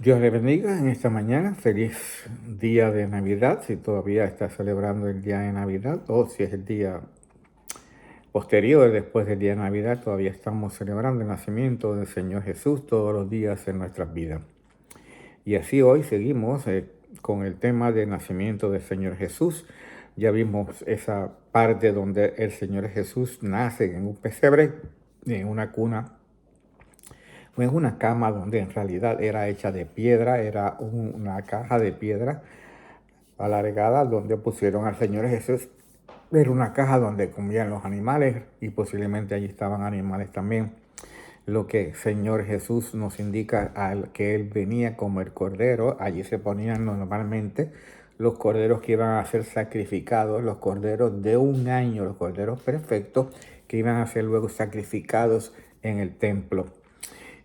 Dios le bendiga en esta mañana. Feliz día de Navidad, si todavía está celebrando el día de Navidad o si es el día posterior después del día de Navidad, todavía estamos celebrando el nacimiento del Señor Jesús todos los días en nuestras vidas. Y así hoy seguimos con el tema del nacimiento del Señor Jesús. Ya vimos esa parte donde el Señor Jesús nace en un pesebre, en una cuna. Fue en una cama donde en realidad era hecha de piedra, era una caja de piedra alargada donde pusieron al Señor Jesús. Era una caja donde comían los animales y posiblemente allí estaban animales también. Lo que Señor Jesús nos indica al que Él venía como el cordero. Allí se ponían normalmente los corderos que iban a ser sacrificados, los corderos de un año, los corderos perfectos que iban a ser luego sacrificados en el templo.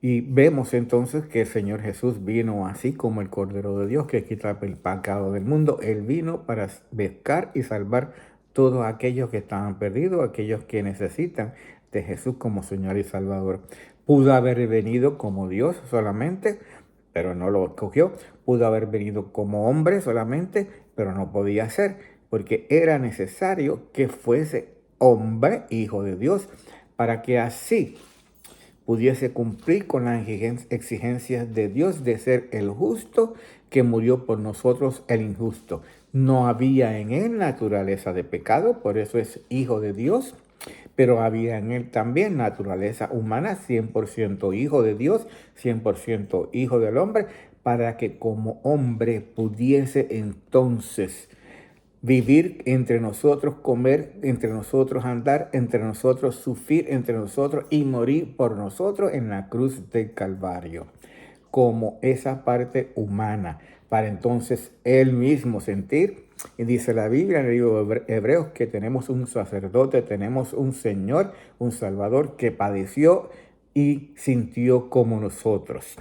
Y vemos entonces que el Señor Jesús vino así como el Cordero de Dios que quita el pecado del mundo. Él vino para buscar y salvar todos aquellos que estaban perdidos, aquellos que necesitan de Jesús como Señor y Salvador. Pudo haber venido como Dios solamente, pero no lo escogió. Pudo haber venido como hombre solamente, pero no podía ser, porque era necesario que fuese hombre, hijo de Dios, para que así pudiese cumplir con las exigencias de Dios de ser el justo que murió por nosotros el injusto. No había en él naturaleza de pecado, por eso es hijo de Dios, pero había en él también naturaleza humana, 100% hijo de Dios, 100% hijo del hombre, para que como hombre pudiese entonces vivir entre nosotros, comer entre nosotros, andar entre nosotros, sufrir entre nosotros y morir por nosotros en la cruz del Calvario, como esa parte humana, para entonces Él mismo sentir. Y dice la Biblia en el libro de Hebreos que tenemos un sacerdote, tenemos un Señor, un Salvador que padeció y sintió como nosotros.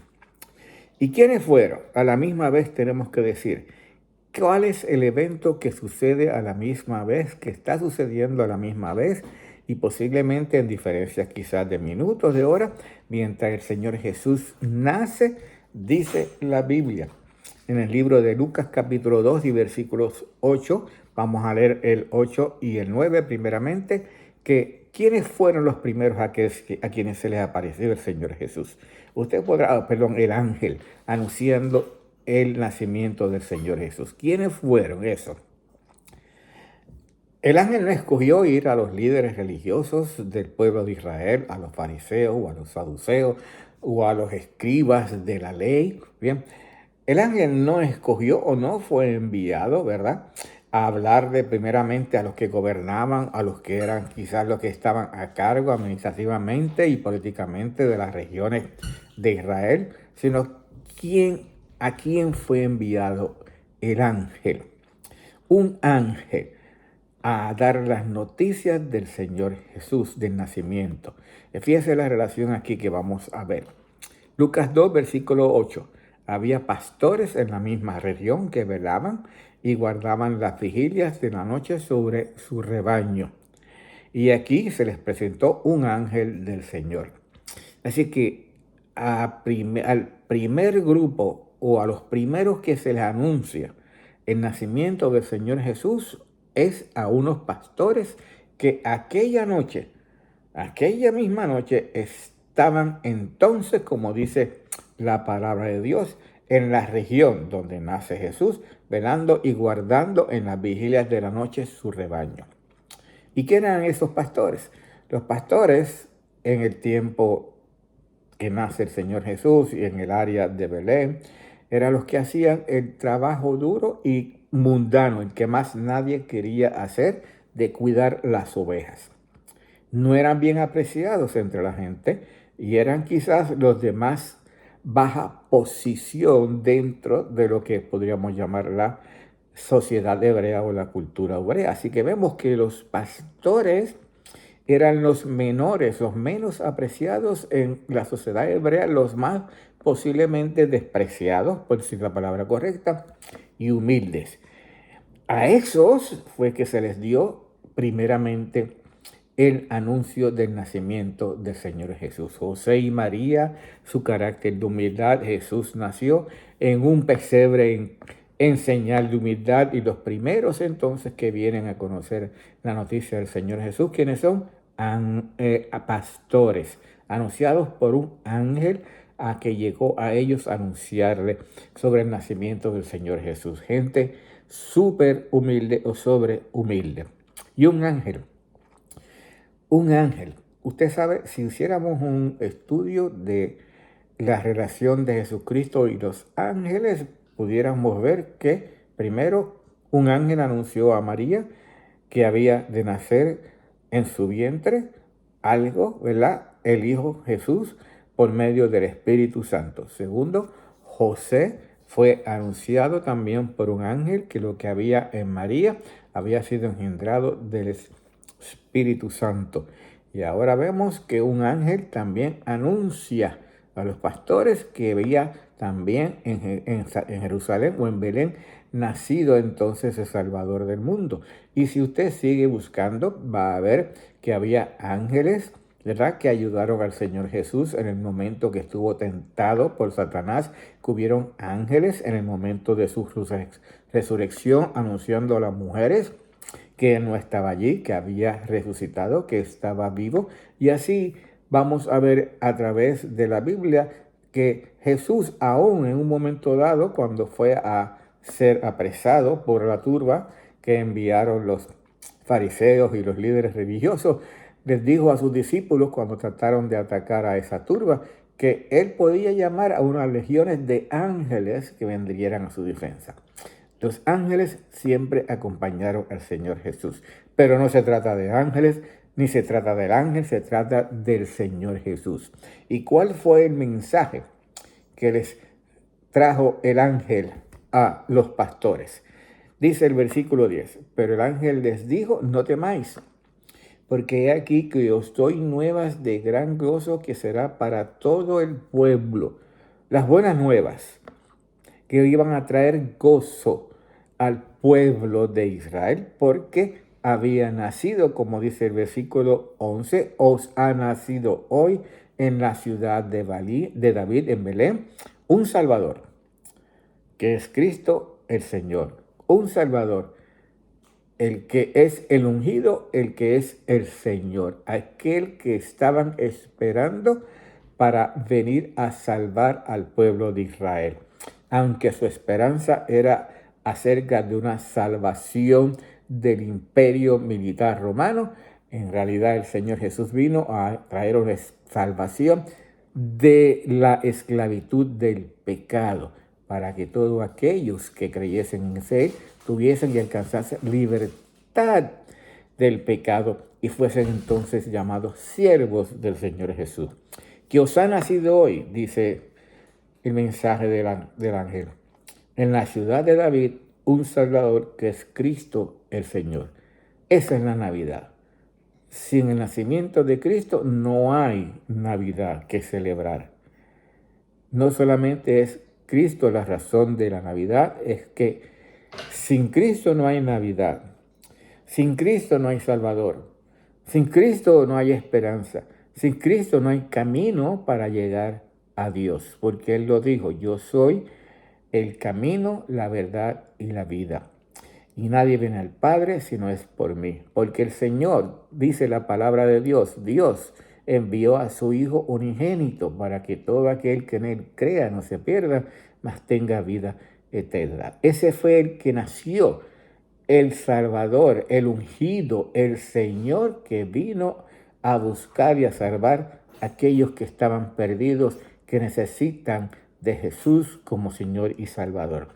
¿Y quiénes fueron? A la misma vez tenemos que decir, ¿cuál es el evento que sucede a la misma vez, que está sucediendo a la misma vez y posiblemente en diferencias quizás de minutos, de horas, mientras el Señor Jesús nace? Dice la Biblia en el libro de Lucas capítulo 2 y versículos 8, vamos a leer el 8 y el 9 primeramente, que ¿quiénes fueron los primeros a quienes se les apareció el Señor Jesús? Usted podrá, perdón, el ángel anunciando el nacimiento del Señor Jesús. ¿Quiénes fueron esos? El ángel no escogió ir a los líderes religiosos del pueblo de Israel, a los fariseos o a los saduceos o a los escribas de la ley. Bien, el ángel no escogió o no fue enviado, ¿verdad?, a hablarle primeramente a los que gobernaban, a los que eran quizás los que estaban a cargo administrativamente y políticamente de las regiones de Israel, sino a quién fue enviado el ángel. Un ángel a dar las noticias del Señor Jesús, del nacimiento. Fíjese la relación aquí que vamos a ver. Lucas 2, versículo 8. Había pastores en la misma región que velaban y guardaban las vigilias de la noche sobre su rebaño. Y aquí se les presentó un ángel del Señor. Así que al primer grupo o a los primeros que se les anuncia el nacimiento del Señor Jesús es a unos pastores que aquella misma noche, estaban entonces, como dice la palabra de Dios, en la región donde nace Jesús, velando y guardando en las vigilias de la noche su rebaño. ¿Y qué eran esos pastores? Los pastores en el tiempo que nace el Señor Jesús y en el área de Belén, eran los que hacían el trabajo duro y mundano, el que más nadie quería hacer, de cuidar las ovejas. No eran bien apreciados entre la gente y eran quizás los de más baja posición dentro de lo que podríamos llamar la sociedad hebrea o la cultura hebrea. Así que vemos que los pastores eran los menores, los menos apreciados en la sociedad hebrea, los más posiblemente despreciados, por decir la palabra correcta, y humildes. A esos fue que se les dio primeramente el anuncio del nacimiento del Señor Jesús. José y María, su carácter de humildad. Jesús nació en un pesebre en señal de humildad, y los primeros entonces que vienen a conocer la noticia del Señor Jesús, ¿quiénes son? Pastores, anunciados por un ángel a que llegó a ellos a anunciarle sobre el nacimiento del Señor Jesús. Gente súper humilde o sobre humilde. Y un ángel, usted sabe, si hiciéramos un estudio de la relación de Jesucristo y los ángeles, pudiéramos ver que primero un ángel anunció a María que había de nacer en su vientre algo, ¿verdad? El Hijo Jesús por medio del Espíritu Santo. Segundo, José fue anunciado también por un ángel que lo que había en María había sido engendrado del Espíritu Santo. Y ahora vemos que un ángel también anuncia a los pastores que había también en Jerusalén o en Belén nacido entonces el Salvador del mundo. Y si usted sigue buscando, va a ver que había ángeles, ¿verdad?, que ayudaron al Señor Jesús en el momento que estuvo tentado por Satanás, que hubieron ángeles en el momento de su resurrección, anunciando a las mujeres que no estaba allí, que había resucitado, que estaba vivo. Y así vamos a ver a través de la Biblia que Jesús, aún en un momento dado, cuando fue a ser apresado por la turba que enviaron los fariseos y los líderes religiosos, les dijo a sus discípulos cuando trataron de atacar a esa turba que él podía llamar a unas legiones de ángeles que vendrían a su defensa. Los ángeles siempre acompañaron al Señor Jesús, pero no se trata de ángeles, ni se trata del ángel, se trata del Señor Jesús. ¿Y cuál fue el mensaje que les trajo el ángel a los pastores? Dice el versículo 10, pero el ángel les dijo, no temáis, porque he aquí que os doy nuevas de gran gozo que será para todo el pueblo. Las buenas nuevas que iban a traer gozo al pueblo de Israel, porque había nacido, como dice el versículo 11, os ha nacido hoy en la ciudad de David, en Belén, un Salvador, que es Cristo el Señor. Un Salvador, el que es el ungido, el que es el Señor, aquel que estaban esperando para venir a salvar al pueblo de Israel. Aunque su esperanza era acerca de una salvación del imperio militar romano, en realidad el Señor Jesús vino a traer una salvación de la esclavitud del pecado, para que todos aquellos que creyesen en Él tuviesen y alcanzasen libertad del pecado y fuesen entonces llamados siervos del Señor Jesús. Que os ha nacido hoy, dice el mensaje del ángel, en la ciudad de David, un Salvador que es Cristo el Señor. Esa es la Navidad. Sin el nacimiento de Cristo no hay Navidad que celebrar. No solamente es Cristo la razón de la Navidad, es que sin Cristo no hay Navidad. Sin Cristo no hay Salvador. Sin Cristo no hay esperanza. Sin Cristo no hay camino para llegar a Dios, porque Él lo dijo, yo soy el camino, la verdad y la vida. Y nadie viene al Padre si no es por mí. Porque el Señor, dice la palabra de Dios, Dios envió a su Hijo unigénito para que todo aquel que en Él crea no se pierda, mas tenga vida eterna. Ese fue el que nació, el Salvador, el ungido, el Señor que vino a buscar y a salvar a aquellos que estaban perdidos, que necesitan de Jesús como Señor y Salvador.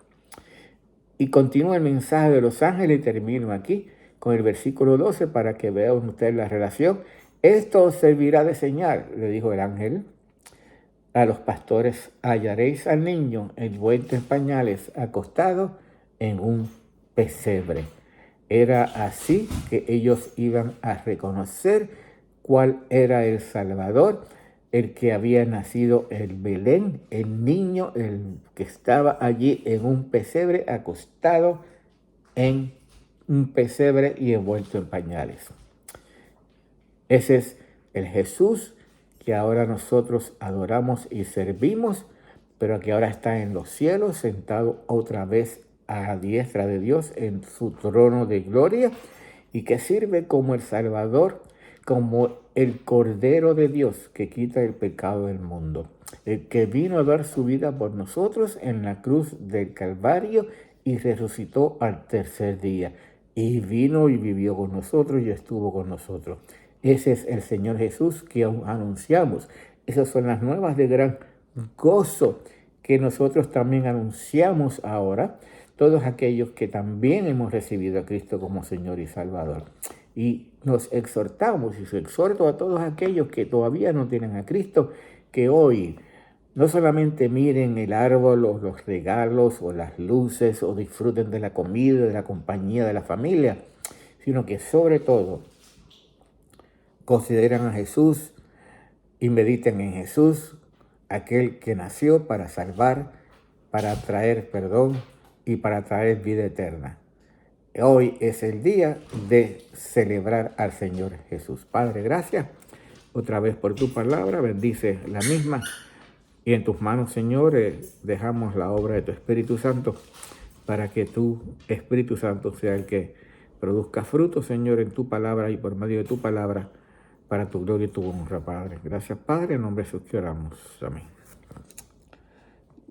Y continúa el mensaje de los ángeles y termino aquí con el versículo 12 para que vean ustedes la relación. Esto os servirá de señal, le dijo el ángel a los pastores, hallaréis al niño envuelto en pañales, acostado en un pesebre. Era así que ellos iban a reconocer cuál era el Salvador, el que había nacido en Belén, el niño, el que estaba allí en un pesebre, acostado en un pesebre y envuelto en pañales. Ese es el Jesús que ahora nosotros adoramos y servimos, pero que ahora está en los cielos, sentado otra vez a la diestra de Dios en su trono de gloria, y que sirve como el Salvador, como el Cordero de Dios que quita el pecado del mundo, el que vino a dar su vida por nosotros en la cruz del Calvario y resucitó al tercer día, y vino y vivió con nosotros y estuvo con nosotros. Ese es el Señor Jesús que anunciamos. Esas son las nuevas de gran gozo que nosotros también anunciamos ahora, todos aquellos que también hemos recibido a Cristo como Señor y Salvador. Y nos exhortamos, y exhorto a todos aquellos que todavía no tienen a Cristo, que hoy no solamente miren el árbol o los regalos o las luces o disfruten de la comida, de la compañía de la familia, sino que sobre todo consideran a Jesús y mediten en Jesús, aquel que nació para salvar, para traer perdón y para traer vida eterna. Hoy es el día de celebrar al Señor Jesús. Padre, gracias otra vez por tu palabra, bendice la misma. Y en tus manos, Señor, dejamos la obra de tu Espíritu Santo para que tu Espíritu Santo sea el que produzca fruto, Señor, en tu palabra y por medio de tu palabra, para tu gloria y tu honra, Padre. Gracias, Padre, en nombre de Jesús que oramos. Amén.